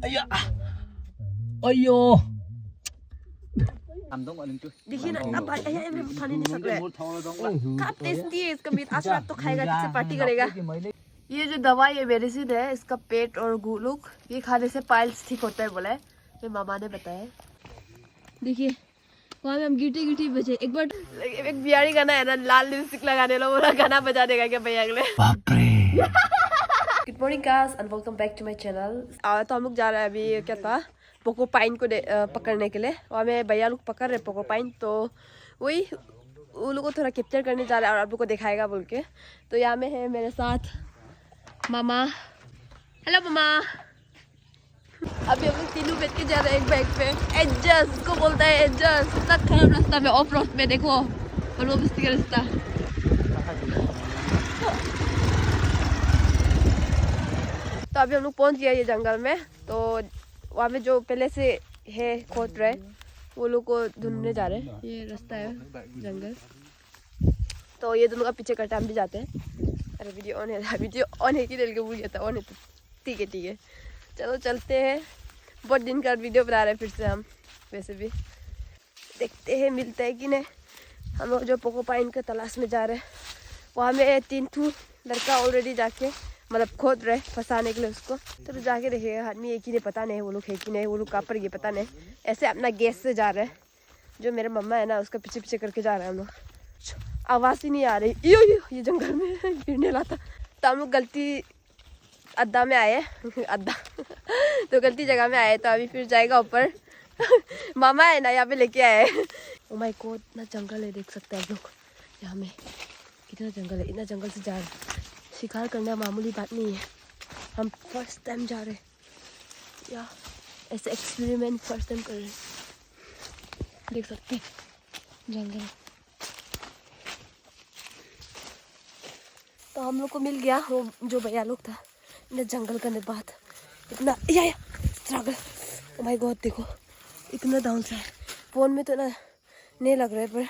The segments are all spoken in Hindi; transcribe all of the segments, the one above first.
अय्या अयो देखिए ना अब ये उठाने नहीं सक रहे क्या टेस्टी है इसका मीट। आज रात तो खाएगा किससे पार्टी करेगा। ये जो दवा ये मेडिसिन है इसका पेट और गुलूक ये खाने से पाइल्स ठीक होता है बोला है मेरे मामा ने बताया। देखिए वहाँ में हम गिटी गिटी बजे एक बार एक बिहारी गाना है ना लाल लिपस्टिक लगाने लो पूरा गाना बजा देगा क्या भैया अगले। Good morning guys and welcome back to my channel. तो हम लोग जा रहे हैं अभी क्या था पोकोपाइन को पकड़ने के लिए। वहाँ में भैया लोग पकड़ रहे पोकोपाइन तो वही उन लोग को थोड़ा कैप्चर करने जा रहे हैं और आप लोग को दिखाएगा बोल के। तो यहाँ में है मेरे साथ मामा। हेलो मामा। अभी हम लोग तीनों बैठ के जा रहे हैं एक बाइक पे। एडजस्ट को बोलता है एडजस्ट। इतना खराब रास्ता में ऑफ रोड में देखो और वो बस्ती का रास्ता। तो अभी हम लोग पहुंच गया ये जंगल में। तो वहाँ में जो पहले से है खोद रहे वो लोग को ढूंढने जा रहे हैं। ये रास्ता है जंगल। तो ये दोनों का पीछे करते हम भी जाते हैं। अरे वीडियो ऑन है, वीडियो ऑन है कि दिल के भूल गया था। ऑन है तो ठीक है चलो चलते हैं। बहुत दिन का वीडियो बना रहे हैं फिर से हम। वैसे भी देखते हैं मिलता है कि नहीं। हम लोग जो पोकोपाइन के तलाश में जा रहे हैं वहाँ में 3 लड़का ऑलरेडी जाके मतलब खोद रहे फंसाने के लिए उसको। तो जाके देखेगा आदमी एक ही नहीं, पता नहीं वो लोग है कि नहीं, वो लोग कहाँ पर ये पता नहीं। ऐसे अपना गैस से जा रहे हैं। जो मेरे मम्मा है ना उसका पीछे पीछे करके जा रहे हैं हम लोग। आवाज़ ही नहीं आ रही। ये जंगल में गिरने लाता। तो हम लोग गलती अड्डा में आए अड्डा तो गलती जगह में आए। तो अभी फिर जाएगा ऊपर। मामा है ना यहाँ पे लेके आए। ओ माय गॉड इतना जंगल है देख सकते हैं आप लोग। यहाँ में कितना जंगल है। इतना जंगल से जा रहे शिकार करना मामूली बात नहीं है। हम फर्स्ट टाइम जा रहे या ऐसे एक्सपेरिमेंट फर्स्ट टाइम कर रहे हैं। देख सकते हैं जंगल। तो हम लोग को मिल गया वो जो भैया लोग था। इतना जंगल करने बाद इतना या स्ट्रगल। ओ माय गॉड देखो इतना डाउन सा है। फोन में तो ना नहीं लग रहा है पर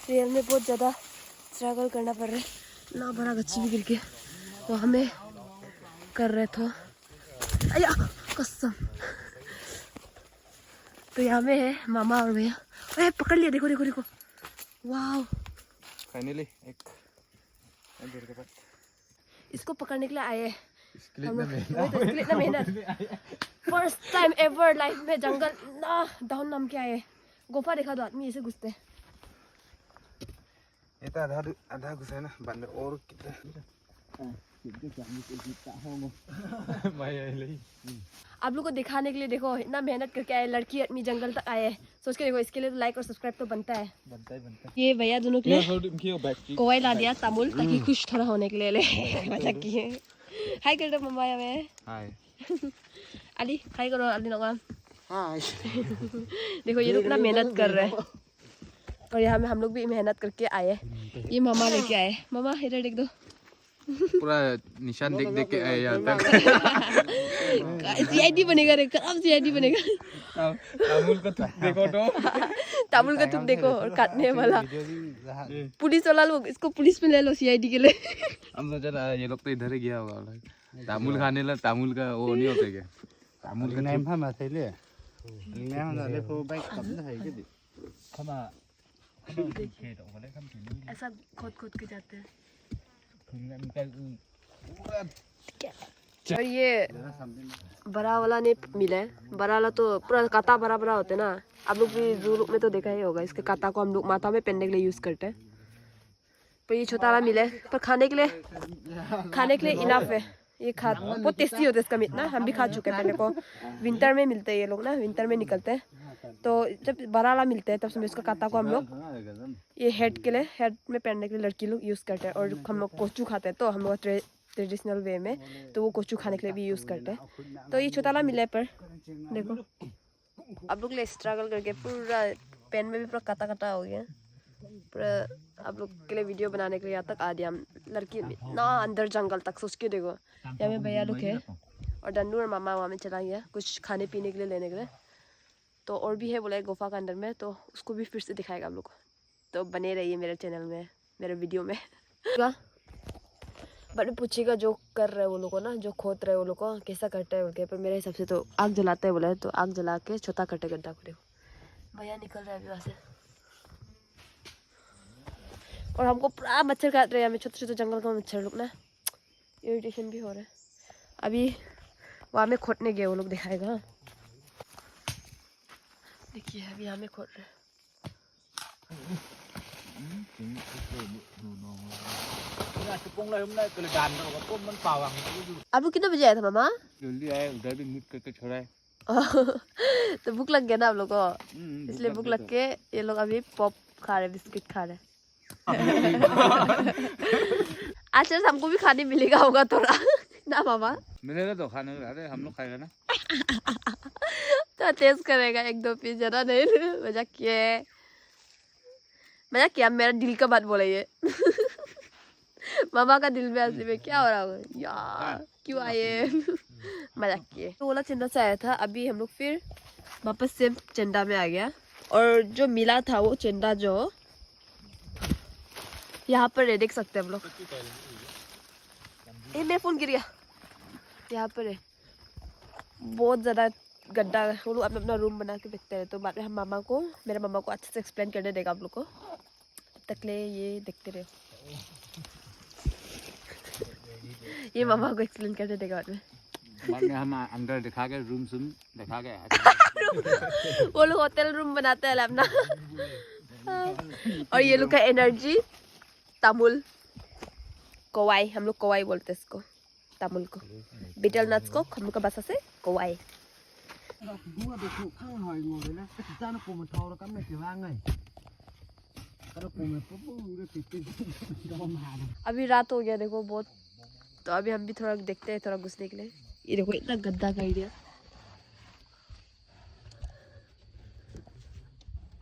रियल में बहुत ज़्यादा स्ट्रगल करना पड़ रहा है। ना बड़ा गच्ची भी गिर के वो हमें कर रहे थे। अया कसम। तो यहाँ में है मामा और भैया। अरे पकड़ लिया देखो देखो देखो। वाह फाइनली एक इसको पकड़ने के लिए आए। इसके लिए इतना मेहनत। फर्स्ट टाइम एवर लाइफ में जंगल ना डाउन नाम के आए। गुफा देखा तो आदमी ऐसे घुसते। ये तो आधा घुसा है ना बंद और कितना आप लोग को दिखाने के लिए देखो इतना मेहनत करके आए लड़की आदमी जंगल तक आए। सोच के देखो इसके लिए तो लाइक और सब्सक्राइब तो बनता है। ये भैया दोनों के लिए कोई ला दिया तामुल ताकि खुश थोड़ा होने के लिए ले मजाक किए। हाय कर दो मम्मा में। हाय अली हाय करो अली नौगाम। हाय देखो ये लोग इतना मेहनत कर रहे हैं और यहाँ में हम लोग भी मेहनत करके आए। ये मामा लेके आए। मामा इधर देख दो पूरा निशान देख देख के आए यहाँ तक। सीआईडी बनेगा रे कब सीआईडी बनेगा। तामुल का थूक देखो तो तामुल का थूक देखो और काटने वाला पुलिस वाला लोग इसको पुलिस में ले लो सीआईडी के लिए। हम सोचा ये लोग तो इधर ही गया होगा तामुल खाने ला। तामुल का वो नहीं होता क्या तामुल का नाम हम आते ले नाम ना ले को बाइक कब ना है के खमा ऐसा खोद खोद के जाते हैं। और ये बड़ा वाला नहीं मिला है। बड़ा वाला तो पूरा कांटा बड़ा बड़ा होते ना। आप लोग भी जू में तो देखा ही होगा। इसके कांटा को हम लोग माथा में पहनने के लिए यूज करते हैं। पर ये छोटा वाला मिला है पर खाने के लिए इनफ है। ये खा बहुत टेस्टी होता है इसका मीट ना। हम भी खा चुके हैं पहले को। विंटर में मिलते हैं ये लोग ना, विंटर में निकलते हैं। तो जब बड़ा वाला मिलता है तब समय इसका कांटा को हम लोग ये हेड के लिए हेड में पहनने के लिए लड़की लोग यूज़ करते हैं। और हम लोग कोचू खाते हैं तो हम लोग ट्रेडिशनल वे में तो वो कोचू खाने के लिए भी यूज़ करते हैं। तो ये छोटा वाला मिला है पर देखो आप लोग ले स्ट्रगल करके पूरा पेन में भी पूरा काटा काटा हो गया। पूरा आप लोग के लिए वीडियो बनाने के लिए यहाँ तक आ दिया हम। लड़की ना अंदर जंगल तक सोच के देखो। यहाँ में भैया लोग है और डंडू और मामा वहाँ में चला गया कुछ खाने पीने के लिए लेने के लिए। तो और भी है बोला गुफा का अंदर में तो उसको भी फिर से दिखाएगा आप लोग को। तो बने रहिए मेरे चैनल में मेरे वीडियो में। बाद में पूछेगा जो कर रहे वो लोग को ना, जो खोद रहे वो लोग को कैसा करते हैं उनके। पर मेरे हिसाब से तो आग जलाते हैं बोले, तो आग जला के छोटा करते गड्ढा को। देखो भैया निकल रहा है अभी वहाँ से। और हमको पूरा मच्छर काट रहे हैं, हमें छोटे छोटे जंगल का मच्छर लोग ना, इरिटेशन भी हो रहा है। अभी वहाँ में खोदने गए वो लोग, दिखाएगा। देखिए अभी यहाँ में खोद रहे हैं। अब कितने बजे आया था मामा? जल्दी आए, उधर भी मीट करके छोड़ा है। तो भूख लग गया ना आप लोग को, इसलिए भूख लग के ये लोग अभी पॉप खा रहे, बिस्किट खा रहे। आज हमको भी खाने मिलेगा होगा थोड़ा ना मामा? मिलेगा तो खाने, अरे हम लोग खाएगा ना। तो टेस्ट करेगा एक दो पीस, ज्यादा नहीं। मजाक किया, मेरा दिल का बात बोला ये। मामा का दिल में असली में क्या हो रहा होगा यार, क्यों आए? मजाक किए। तो ओला चंदा से आया था, अभी हम लोग फिर वापस से चंदा में आ गया। और जो मिला था वो चंदा जो यहाँ पर है, देख सकते हैं हम लोग। मेरा फोन गिर गया। यहाँ पर है बहुत ज्यादा गड्ढा है, वो लोग अपना अपना रूम बना के देखते हैं। तो बाद में हम मेरे मामा को अच्छे से एक्सप्लेन करने देगा आप लोग को। तक ले ये देखते रहे, ये मामा को एक्सप्लेन करने देगा बाद में हम अंदर दिखा के रूम दिखा के वो लोग होटल रूम बनाते हैं अपना। और ये लोग का एनर्जी तामुल कोवाई, हम लोग कोवाई बोलते हैं इसको, तामुल को। बीटल नट्स को हम लोग का भाषा से कोवाई। अभी रात हो गया देखो बहुत, तो अभी हम भी थोड़ा देखते हैं थोड़ा घुसने के लिए। ये देखो इतना गंदा कर दिया।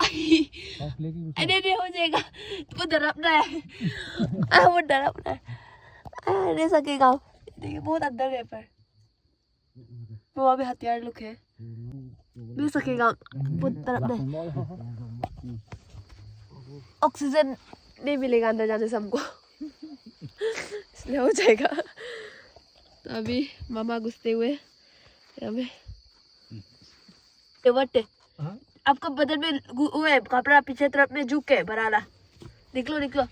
नहीं हो जाएगा, वो डरावना है। वो डरावना है, नहीं सकेगा। देखिए बहुत अंदर है, पर वहाँ भी हथियार लोग है, नहीं सकेगा, बहुत डरावना है। ऑक्सीजन नहीं मिलेगा अंदर जाने से हमको, इसलिए हो जाएगा। तो अभी मामा घुसते हुए हमें आपका बदन में हुए कपड़ा पीछे तरफ में झुक के भराला। निकलो निकलो।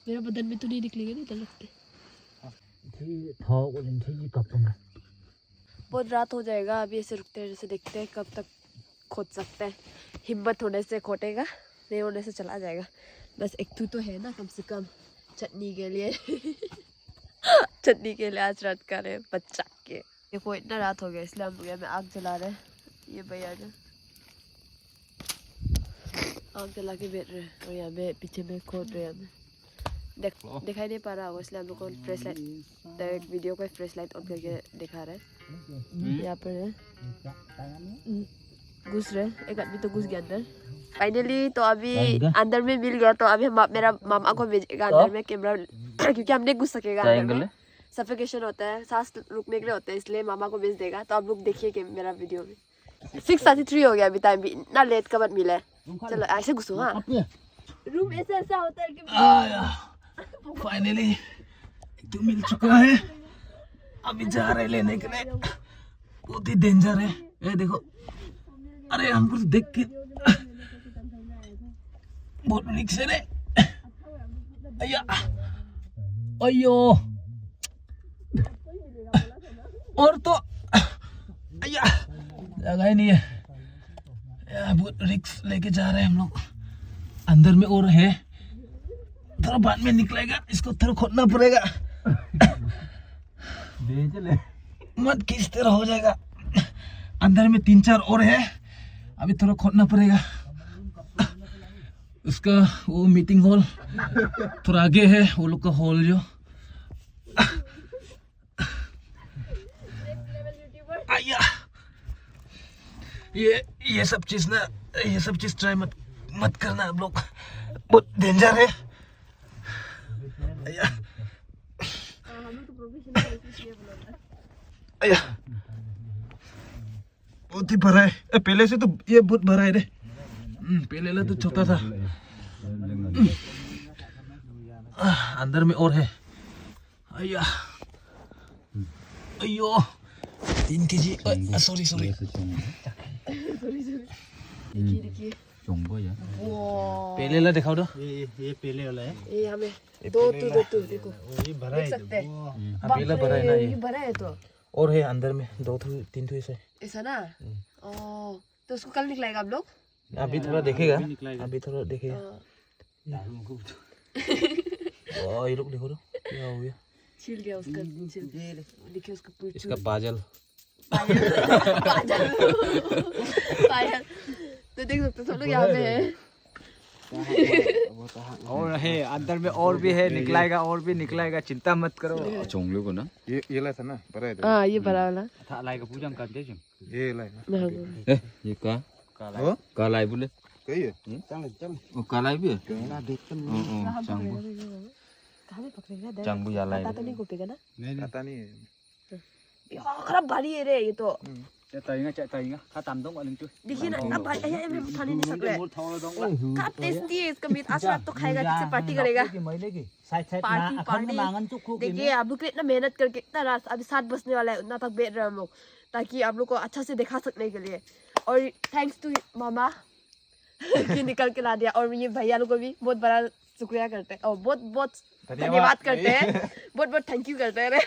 मेरा बदन में तो नहीं निकलेगा नहीं लगते। बहुत रात हो जाएगा, अभी ऐसे रुकते हैं, जैसे देखते हैं कब तक खोद सकते हैं। हिम्मत होने से खोदेगा, नहीं होने से चला जाएगा। बस एक तो है ना, कम से कम चटनी के लिए। चटनी के लिए आज रात का रहे बच्चा के। देखो इतना रात हो गया, इसलिए हम भैया में आग जला रहे हैं। ये भैया जो आग जला के बैठ रहे हैं, और यहाँ पे पीछे में खोद रहे हैं। दिखाई नहीं पा रहा होगा, इसलिए हम लोग को फ्लैश लाइट, डायरेक्ट वीडियो को फ्लैश लाइट ऑन करके दिखा रहे हैं। यहाँ पर है घुस रहे, एक आदमी तो घुस गया अंदर फाइनली। तो अभी अंदर में मिल गया, तो अभी मेरा मामा को भेजेगा अंदर में कैमरा, क्योंकि हम नहीं घुस सकेगा अंदर में। सफोकेशन होता है, सांस रुकने के लिए होता है, इसलिए मामा को भेज देगा। तो आप लोग देखिए मेरा वीडियो में। 6:33 हो गया अभी, टाइम भी इतना लेट का बाद मिला है। चलो ऐसे घुसो। हाँ रूम ऐसा होता है कि फाइनली तो मिल चुका है। अभी जा रहे लेने के लिए, बहुत ही डेंजर है। ये देखो, अरे हमको तो देख के बहुत रिक्स है रे। अय्या अयो, और तो अय्या जगह ही नहीं है, बहुत रिक्स लेके जा रहे हैं हम लोग। अंदर में और है, थोड़ा बाद में निकलेगा, इसको थोड़ा खोदना पड़ेगा। मत खींचते रहो, हो जाएगा। अंदर में 3-4 और है, अभी थोड़ा खोदना पड़ेगा। उसका वो मीटिंग हॉल थोड़ा आगे है, वो लोग का हॉल जो। आया ये सब चीज ना, ये सब चीज ट्राई मत करना आप लोग, बहुत डेंजर है। आया आया बहुत ही भरा है, पहले से तो ये बहुत भरा है रे। पहले वाला तो छोटा था। अंदर में और है। अय्या अयो 3 kg। सॉरी देखिए चोंगो या वाह पहले वाला दिखाओ तो। ये पहले वाला है। ये हमें दो देखो ये भरा देख है। सकते हैं हाँ, पहला भरा है ना ये ये। भरा है तो और है अंदर में 2-3 तो ऐसे। ऐसा ना ओ तो उसको कल निकलाएगा आप लोग अभी थोड़ा देखेगा, अभी थोड़ा देखेगा। वाह ये लोग देखो तो क्या हो गया। छिल गया उसका छिल देखिए उसका पूछ इसका बाजल। पायल तो देख सकते सब लोग यहाँ पे है और है अंदर में और भी है, निकलाएगा और भी निकलाएगा, चिंता मत करो। चोंगले को ना ये ला था ना भरा है। हाँ ये बड़ा वाला था लाएगा पूजा कर दे जो ये ला ये का काला बोले कही है। चल वो काला भी है कहाँ पे पकड़ेगा चांगू याला है पता तो नहीं घुपेगा ना नहीं पता नहीं है। यार खराब भारी है रे ये तो chạy खा tạm đông ở lưng देखिए ना इतना भारी है मैं उठा नहीं सकता है खराब टेस्टी है इसका मीट आज रात तो खाएगा किससे पार्टी करेगा पार्टी देखिए आप लोग इतना मेहनत करके इतना रात अभी 7 बजने वाला है उतना तक बैठ रहे हैं हम लोग ताकि आप लोग को अच्छा से दिखा सकने के लिए और थैंक्स टू मामा कि निकल के ला दिया और ये भैया लोग को भी बहुत बड़ा शुक्रिया करते हैं और बहुत धन्यवाद करते हैं बहुत थैंक यू करते हैं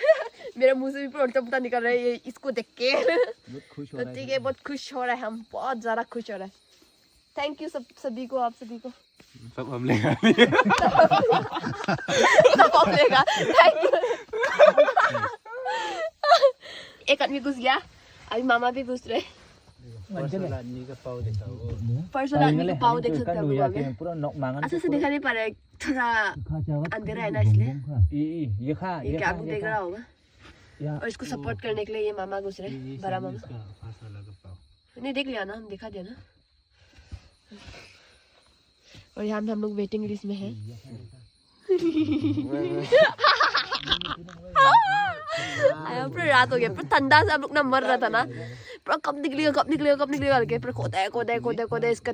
मेरे मुंह से भी पूरा उल्टा पुल्टा निकल रहा है ये इसको देख के तो ठीक है बहुत खुश हो रहा है हम बहुत ज़्यादा खुश हो रहा है थैंक यू सभी को आप सभी को सब हम लेगा सब हम लेगा थैंक यू एक आदमी घुस गया अभी मामा भी घुस रहे आदमी का पाव दिखाओ। पर्सन आदमी का पाँव देख सकते हैं हम लोग अभी। पूरा नॉक मांगन अच्छा से दिखा नहीं पा रहा है थोड़ा अंधेरा है ना इसलिए ये खा ये क्या आपको देख रहा होगा और इसको सपोर्ट करने के लिए ये मामा घुस रहे बड़ा मामा फांस वाला का पाव। नहीं देख लिया ना हम दिखा दिया ना और यहाँ में हम लोग वेटिंग लिस्ट में है पूरा रात हो गया पूरा ठंडा से हम लोग ना मर रहा था ना पूरा कब निकलेगा करके पूरा खोदा इसका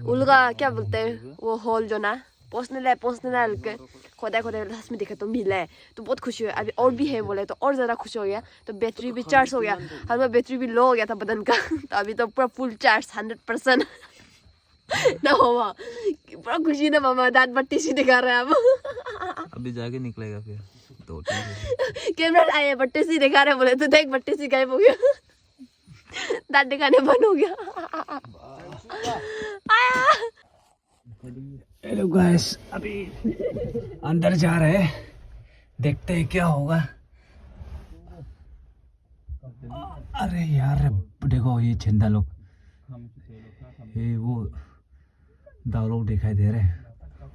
उनका क्या बोलते हैं वो होल जो ना पहुँचने लाए के खोदा लास्ट में देखा तो मिला है तो बहुत खुशी हुई अभी और भी है बोले तो और ज़्यादा खुश हो गया तो बैटरी भी चार्ज हो गया हमारा बैटरी भी लो हो गया था बदन का तो अभी तो पूरा फुल चार्ज 100% ना मामा पूरा खुशी ना मामा दांत बत्ती सी दिखा रहा है अब अभी जाके निकलेगा फिर 2 कैमरा आए बट्टे सी दिखा रहे बोले तो देख बट्टे सी गायब हो गया दांत दिखाने बंद हो गया हेलो गाइस अभी अंदर जा रहे हैं देखते हैं क्या होगा। अरे यार देखो ये झंडा लोग ये वो दाव लोग दिखाई दे रहे हैं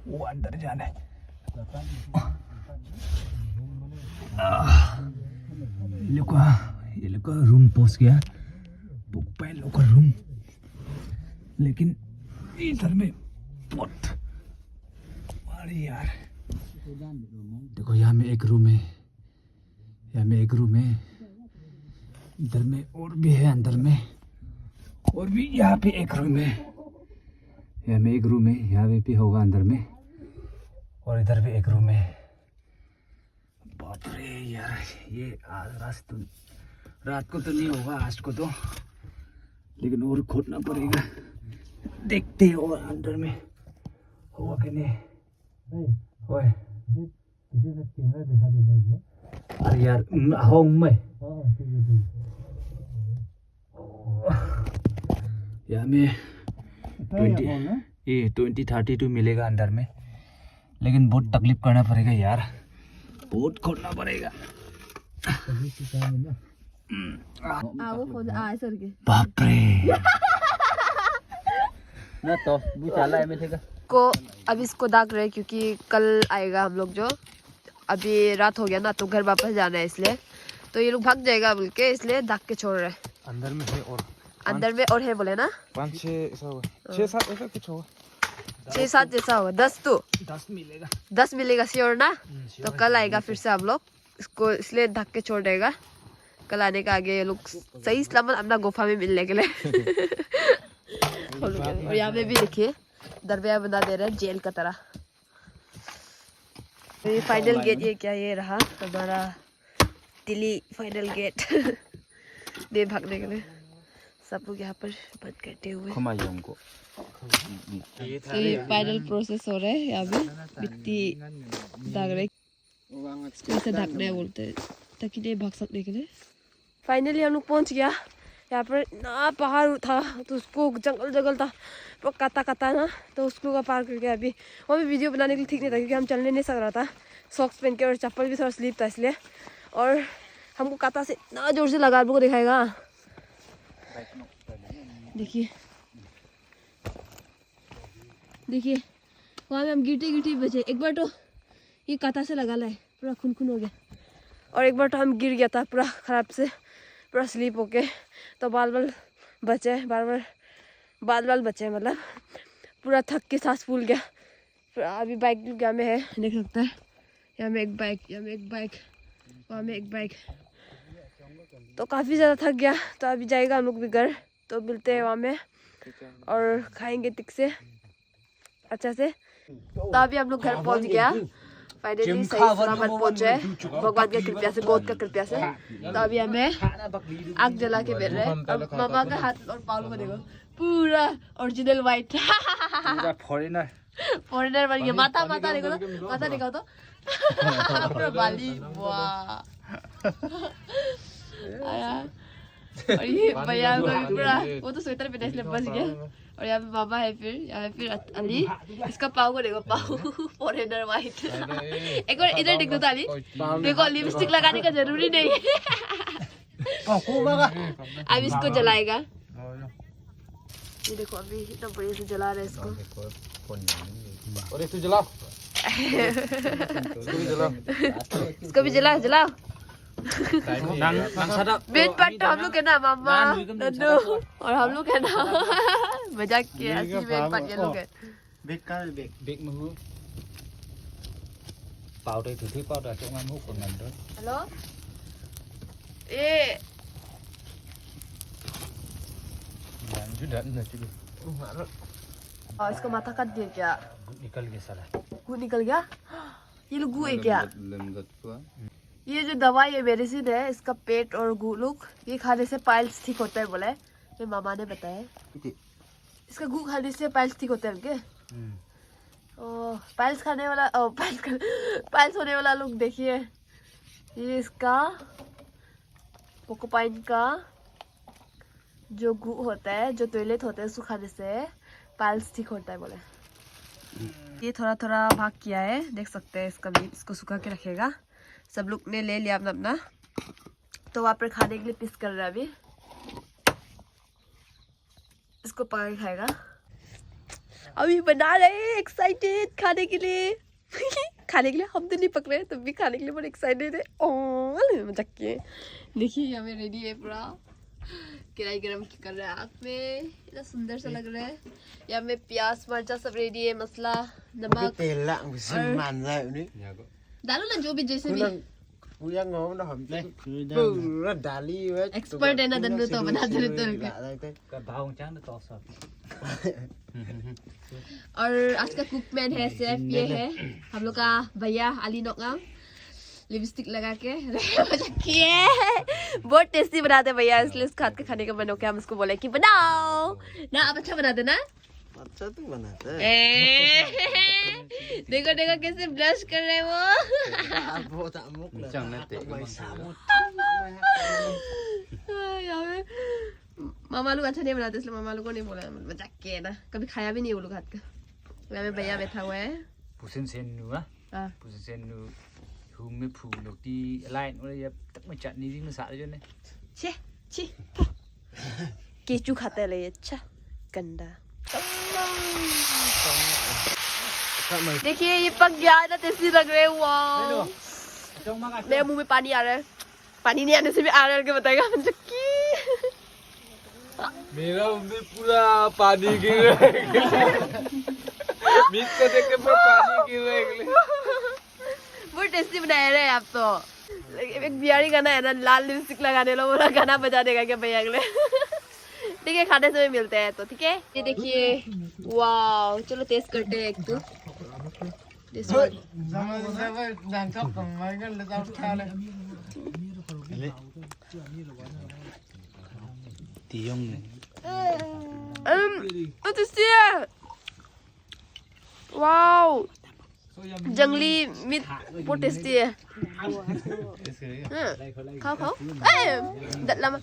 वो अंदर जाना है। ये लोग का रूम पहुंच गया बुक पे लोग का रूम लेकिन इधर में बहुत अरे यार देखो यहाँ में एक रूम है इधर में और भी है अंदर में और भी यहाँ पे एक रूम है यहाँ पे भी होगा अंदर में और इधर भी एक रूम है। बाप रे यार ये रात को तो नहीं होगा आज को तो लेकिन और खोदना पड़ेगा देखते हैं और अंदर में होगा कि नहीं। ओए अरे यार हो मैं यहाँ में 20-32 मिलेगा अंदर में लेकिन बहुत तकलीफ करना पड़ेगा यार बहुत खोदना पड़ेगा। बाप रे ना तो बुचाला है में को अब इसको दाग रहे क्योंकि कल आएगा हम लोग जो अभी रात हो गया ना तो घर वापस जाना है इसलिए तो ये लोग भाग जाएगा बोल के इसलिए दाग के छोड़ रहे अंदर में है और अंदर में और है बोले ना 5-6 ऐसा होगा 6-7 ऐसा कुछ होगा 6-7 जैसा होगा 10 तो 10 मिलेगा श्योर ना तो कल आएगा फिर से हम लोग इसको इसलिए ढक के छोड़ देगा कल आने का आगे ये लोग सही सलामत अपना गुफा में मिलने के लिए और यहाँ पे भी देखिए दरवाजा बना दे रहे हैं जेल का तरह। ये फाइनल गेट ये क्या ये रहा हमारा दिल्ली फाइनल गेट दे भागने के लिए सब लोग यहाँ पर बंद करते हुए। को ये फाइनल प्रोसेस हो रहा है। यहाँ पे मिट्टी दाग रहे से ढकना है बोलते हैं ताकि नहीं भाग सकने के लिए। फाइनली हम लोग पहुँच गया। यहाँ पर इतना पहाड़ था तो उसको जंगल जंगल था तो काटा काटा ना तो उसको का पार करके अभी वो भी वीडियो बनाने के लिए ठीक नहीं था क्योंकि हम चलने नहीं सक रहा था। सॉक्स पहन के और चप्पल भी थोड़ा स्लिप था इसलिए। और हमको काटा से इतना जोर से लगा आपको दिखाएगा। देखिए देखिए वहाँ में हम गिरते गिरते बचे। एक बार तो ये काटा से लगा लाए पूरा खून खून हो गया और एक बार तो हम गिर गया था पूरा खराब से पूरा स्लीप होके तो बाल बाल बचे बाल बचे मतलब पूरा थक के सांस फूल गया। पूरा अभी बाइक यहाँ में है देख सकते हैं। यहाँ में एक बाइक वहाँ में एक बाइक तो काफ़ी ज़्यादा थक गया तो अभी जाएगा हम लोग भी घर। तो मिलते हैं वहाँ में और खाएंगे ठीक से अच्छा से। तो अभी हम लोग घर पहुँच गया फाइनली सही सलामत पहुंचे भगवान की कृपया से गॉड का कृपया से। तो अभी हमें आग जला के बैठ रहे हैं और मामा का हाथ और पालू को देखो पूरा ओरिजिनल वाइट फॉरेनर बन गया। माथा देखो तो माथा दिखाओ तो पूरा बाली वाह आया। और ये भैया पूरा वो तो स्वेटर पहने इसलिए बच गया। और यहाँ पे मामा है फिर यहाँ फिर अली इसका पाव को देखो पाव फॉरेनर वाइट। एक बार इधर देखो तो अली देखो लिपस्टिक लगाने का जरूरी नहीं है। अब इसको जलाएगा ये देखो अभी इतना बढ़िया से जला रहे इसको। और इसको जलाओ इसको भी जलाओ बेट पार्ट हम लोग है ना मामा नन्नू और हम लोग है ना मजाक किया असली बेट पार्ट ये लोग है। बेग में हु पाउडर थी powder trong ăn hút của mình đó। Hello ये और इसका माथा काट दिया क्या निकल गया साला गू निकल गया। ये लोग गू है क्या ये जो दवाई है मेडिसिन है इसका पेट और गू लोग ये खाने से पाइल्स ठीक होता है बोले मेरे मामा ने बताया। इसका गू खाने से पाइल्स ठीक होते हैं उनके। पाइल्स खाने वाला पाइल्स होने वाला लोग देखिए ये इसका पोकोपाइन का जो गू होता है जो टॉयलेट होता है उसको खाने से पाइल्स ठीक होता है बोले। ये थोड़ा थोड़ा भाग किया है देख सकते हैं इसका भी इसको सुखा के रखेगा। सब लोग ने ले लिया अपना अपना तो वहाँ पर खाने के लिए पीस कर रहा है अभी इसको पका के खाएगा। अभी बना रहे एक्साइटेड खाने के लिए खाने के लिए हम तो नहीं पक रहे तब भी खाने के लिए बहुत एक्साइटेड है। ओह मजाक किए देखिए यहाँ में रेडी है पूरा कढ़ाई गरम कर रहा है आग में इतना सुंदर सा लग रहा है। यहाँ में प्याज मर्चा सब रेडी है मसाला नमक डालो ना जो भी जैसे भी एक्सपर्ट है ना दन्नू तो बनाते रहते और आज का कुकमैन है शेफ ये है हम लोग का भैया अली नोंगा लिपस्टिक लगा के बहुत टेस्टी बनाते हैं भैया इसलिए उसका हाथ के खाने का मन हो गया। हम उसको बोले कि बनाओ ना आप अच्छा बनाते ना अच्छा तो बनाता है। देखो देखो कैसे ब्लश कर रहे हैं वो मामा लोग अच्छा नहीं बनाते इसलिए मामा लोग को नहीं बोला मजाक किया ना कभी खाया भी नहीं वो लोग हाथ का। यहाँ में भैया बैठा हुआ है पुसिन सेन नु hum में फूल लोटी लाइन और ये तक में चटनी भी मसाला जो ने छी केचू खाता है ये अच्छा गंदा। देखिए ये पक गया ना टेस्टी लग रहे हैं वाह मेरे मुंह में पानी आ रहा है पानी नहीं आने से भी आ रहा है क्या बताएगा मेरा मुंह में पूरा पानी गिर रहा है मीट को देख के पूरा पानी गिर रहा है। बहुत टेस्टी बनाया रहे आप तो एक बिहारी गाना है ना लाल लिपस्टिक लगाने लो बोला गाना बजा देगा क्या भैया अगले ठीक है, खाने समय मिलते हैं तो ठीक है। ये देखिए, वाओ, चलो टेस्ट करते हैं एक तो। This one. टेस्टी है। वाओ, जंगली मीट बहुत टेस्टी है। खाओ खाओ। डट लमा।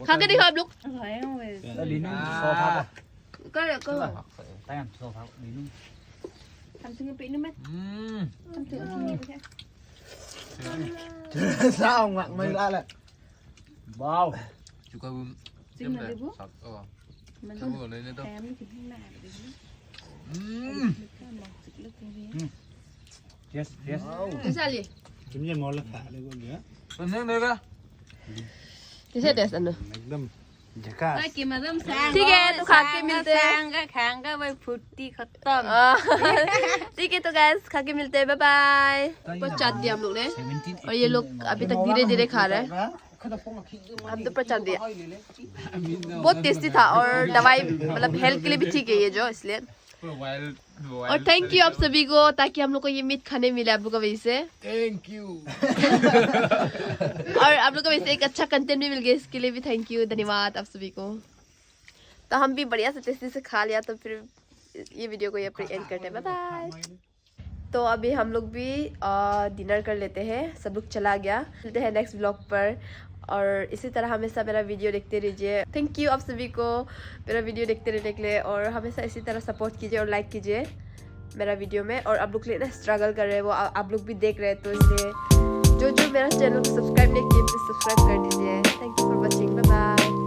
खा के दिखाओ आप लोग। Có được cơ. Thằng sinh bị nước mắt. Thằng thử Sao ngoạn mày lại lại. Wow. Juga belum. Sinh là đi bố. Mình không có lên đâu. Yes, yes. Cái sao vậy? Chúng như món là khá đấy con nhớ. Bên nước đây cơ. Cái sao để ăn được? एकदम झकास. ठीक है, तो खा के मिलते हैं। खाएंगे भाई फुट्टी खत्म। ठीक है तो गैस, खा के मिलते हैं, बाय बाय। प्रसाद दिया हम लोग ने और ये लोग अभी तक धीरे धीरे खा रहे हैं। हम तो प्रसाद दिया, बहुत टेस्टी था और दवाई मतलब हेल्थ के लिए भी ठीक है ये जो, इसलिए। और थैंक यू आप सभी को, ताकि हम लोग को ये मीट खाने मिले आप लोग को वजह से। Thank you. और आप लोग को वैसे एक अच्छा कंटेंट भी मिल गया, इसके लिए भी थैंक यू, धन्यवाद आप सभी को। तो हम भी बढ़िया से टेस्टी से खा लिया, तो फिर ये वीडियो को यहाँ पर एंड करते हैं, बाय बाय। तो अभी हम लोग भी डिनर कर लेते हैं, सब लोग चला गया। मिलते हैं नेक्स्ट व्लॉग पर, और इसी तरह हमेशा मेरा वीडियो देखते रहिए। थैंक यू आप सभी को मेरा वीडियो देखते रहने के लिए, और हमेशा इसी तरह सपोर्ट कीजिए और लाइक कीजिए मेरा वीडियो में। और आप लोग के लिए ना स्ट्रगल कर रहे हैं वो आप लोग भी देख रहे हैं, तो इसलिए जो मेरा चैनल को सब्सक्राइब नहीं किए प्लीज सब्सक्राइब कर दीजिए। Thank you for watching, bye bye.